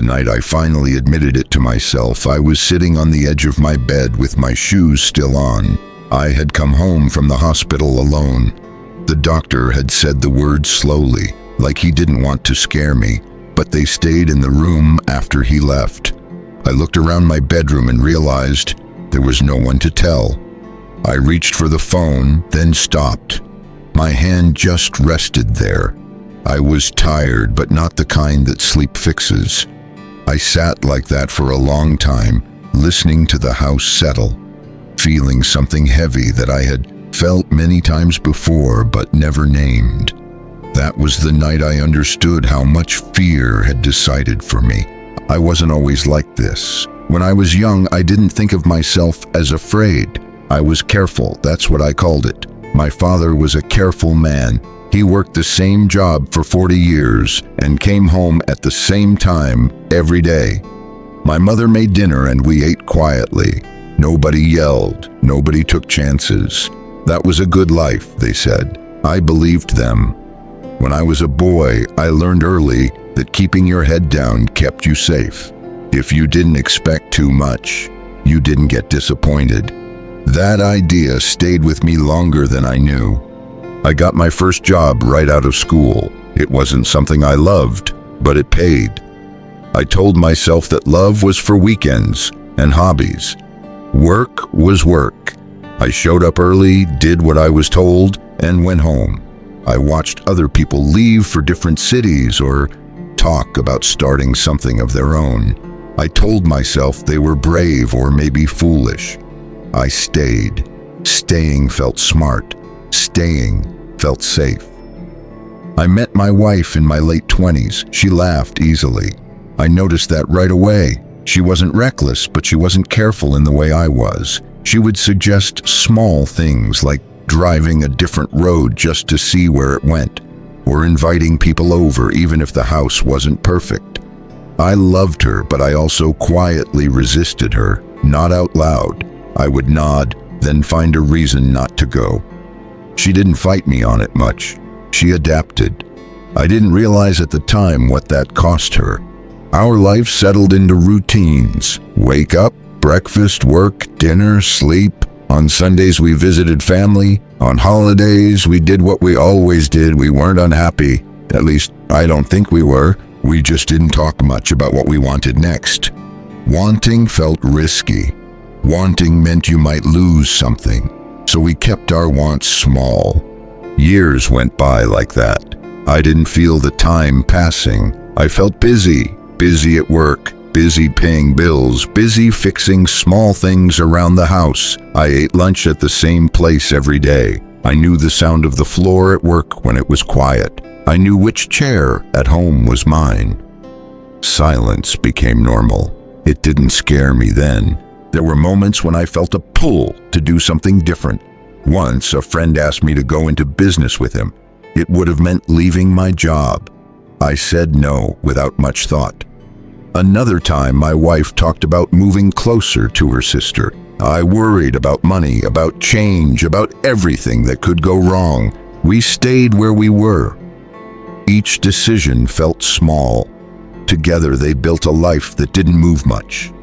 night I finally admitted it to myself, I was sitting on the edge of my bed with my shoes still on. I had come home from the hospital alone. The doctor had said the words slowly, like he didn't want to scare me, but they stayed in the room after he left. I looked around my bedroom and realized there was no one to tell. I reached for the phone, then stopped. My hand just rested there. I was tired, but not the kind that sleep fixes. I sat like that for a long time, listening to the house settle, feeling something heavy that I had felt many times before but never named. That was the night I understood how much fear had decided for me. I wasn't always like this. When I was young, I didn't think of myself as afraid. I was careful, that's what I called it. My father was a careful man. He worked the same job for 40 years and came home at the same time every day. My mother made dinner and we ate quietly. Nobody yelled, nobody took chances. That was a good life, they said. I believed them. When I was a boy, I learned early that keeping your head down kept you safe. If you didn't expect too much, you didn't get disappointed. That idea stayed with me longer than I knew. I got my first job right out of school. It wasn't something I loved, but it paid. I told myself that love was for weekends and hobbies. Work was work. I showed up early, did what I was told, and went home. I watched other people leave for different cities or talk about starting something of their own. I told myself they were brave or maybe foolish. I stayed. Staying felt smart. Staying felt safe. I met my wife in my late 20s. She laughed easily. I noticed that right away. She wasn't reckless, but she wasn't careful in the way I was. She would suggest small things like driving a different road just to see where it went, or inviting people over even if the house wasn't perfect. I loved her, but I also quietly resisted her, not out loud. I would nod, then find a reason not to go. She didn't fight me on it much. She adapted. I didn't realize at the time what that cost her. Our life settled into routines. Wake up, breakfast, work, dinner, sleep. On Sundays we visited family. On holidays we did what we always did. We weren't unhappy. At least, I don't think we were. We just didn't talk much about what we wanted next. Wanting felt risky. Wanting meant you might lose something. So we kept our wants small. Years went by like that. I didn't feel the time passing. I felt busy. Busy at work, busy paying bills, busy fixing small things around the house. I ate lunch at the same place every day. I knew the sound of the floor at work when it was quiet. I knew which chair at home was mine. Silence became normal. It didn't scare me then. There were moments when I felt a pull to do something different. Once, a friend asked me to go into business with him. It would have meant leaving my job. I said no without much thought. Another time, my wife talked about moving closer to her sister. I worried about money, about change, about everything that could go wrong. We stayed where we were. Each decision felt small. Together, they built a life that didn't move much.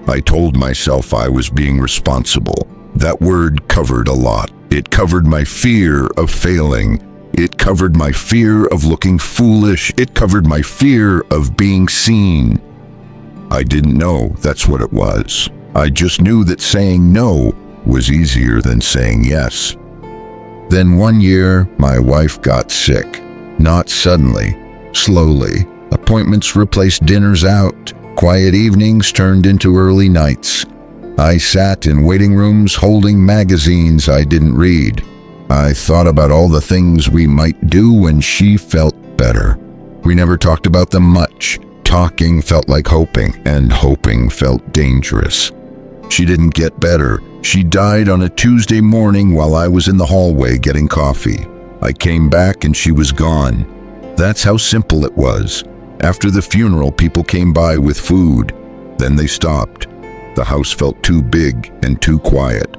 I told myself I was being responsible. That word covered a lot. It covered my fear of failing. It covered my fear of looking foolish. It covered my fear of being seen. I didn't know that's what it was. I just knew that saying no was easier than saying yes. Then one year, my wife got sick. Not suddenly, slowly. Appointments replaced dinners out. Quiet evenings turned into early nights. I sat in waiting rooms holding magazines I didn't read. I thought about all the things we might do when she felt better. We never talked about them much. Talking felt like hoping, and hoping felt dangerous. She didn't get better. She died on a Tuesday morning while I was in the hallway getting coffee. I came back and she was gone. That's how simple it was. After the funeral, people came by with food. Then they stopped. The house felt too big and too quiet.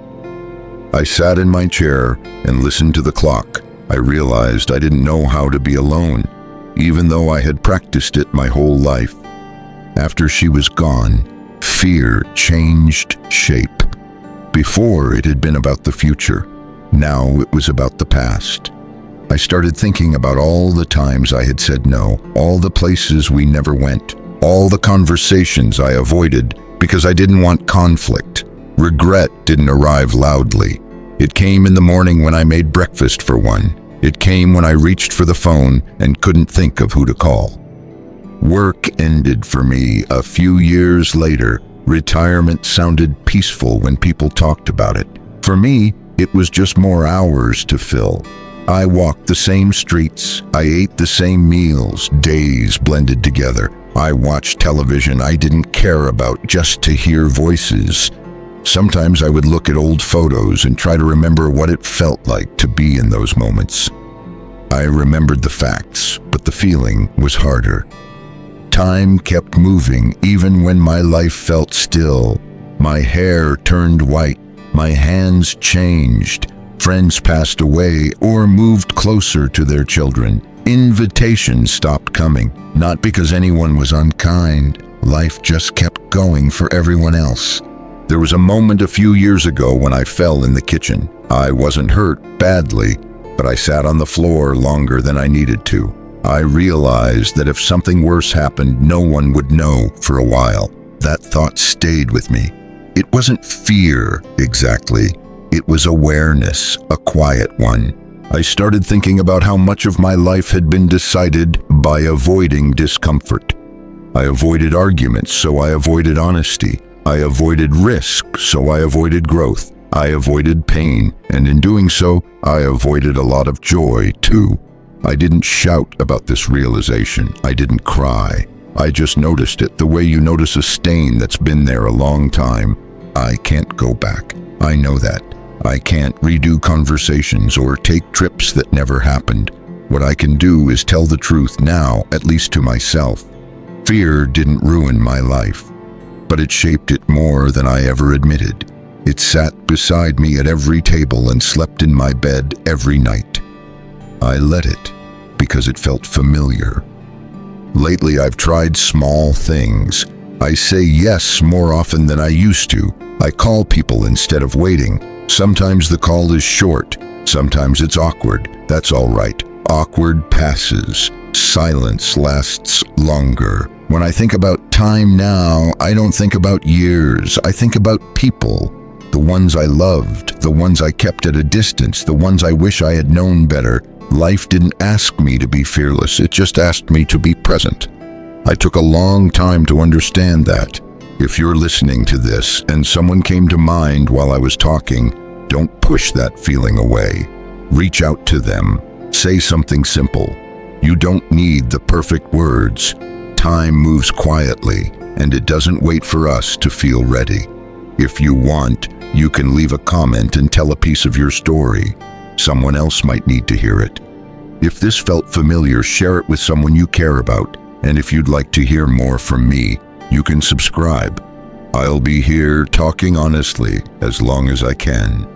I sat in my chair and listened to the clock. I realized I didn't know how to be alone, even though I had practiced it my whole life. After she was gone, fear changed shape. Before, it had been about the future. Now it was about the past. I started thinking about all the times I had said no, all the places we never went, all the conversations I avoided because I didn't want conflict. Regret didn't arrive loudly. It came in the morning when I made breakfast for one. It came when I reached for the phone and couldn't think of who to call. Work ended for me a few years later. Retirement sounded peaceful when people talked about it. For me, it was just more hours to fill. I walked the same streets, I ate the same meals, days blended together. I watched television I didn't care about just to hear voices. Sometimes I would look at old photos and try to remember what it felt like to be in those moments. I remembered the facts, but the feeling was harder. Time kept moving even when my life felt still. My hair turned white, my hands changed, friends passed away or moved closer to their children. Invitations stopped coming, not because anyone was unkind. Life just kept going for everyone else. There was a moment a few years ago when I fell in the kitchen. I wasn't hurt badly, but I sat on the floor longer than I needed to. I realized that if something worse happened, no one would know for a while. That thought stayed with me. It wasn't fear exactly. It was awareness, a quiet one. I started thinking about how much of my life had been decided by avoiding discomfort. I avoided arguments, so I avoided honesty. I avoided risk, so I avoided growth. I avoided pain, and in doing so, I avoided a lot of joy too. I didn't shout about this realization. I didn't cry. I just noticed it, the way you notice a stain that's been there a long time. I can't go back. I know that. I can't redo conversations or take trips that never happened. What I can do is tell the truth now, at least to myself. Fear didn't ruin my life, but it shaped it more than I ever admitted. It sat beside me at every table and slept in my bed every night. I let it because it felt familiar. Lately, I've tried small things. I say yes more often than I used to. I call people instead of waiting. Sometimes the call is short. Sometimes it's awkward. That's all right. Awkward passes. Silence lasts longer. When I think about time now, I don't think about years. I think about people. The ones I loved, the ones I kept at a distance, the ones I wish I had known better. Life didn't ask me to be fearless, it just asked me to be present. I took a long time to understand that. If you're listening to this and someone came to mind while I was talking, don't push that feeling away. Reach out to them. Say something simple. You don't need the perfect words. Time moves quietly, and it doesn't wait for us to feel ready. If you want, you can leave a comment and tell a piece of your story. Someone else might need to hear it. If this felt familiar, share it with someone you care about. And if you'd like to hear more from me, you can subscribe. I'll be here talking honestly as long as I can.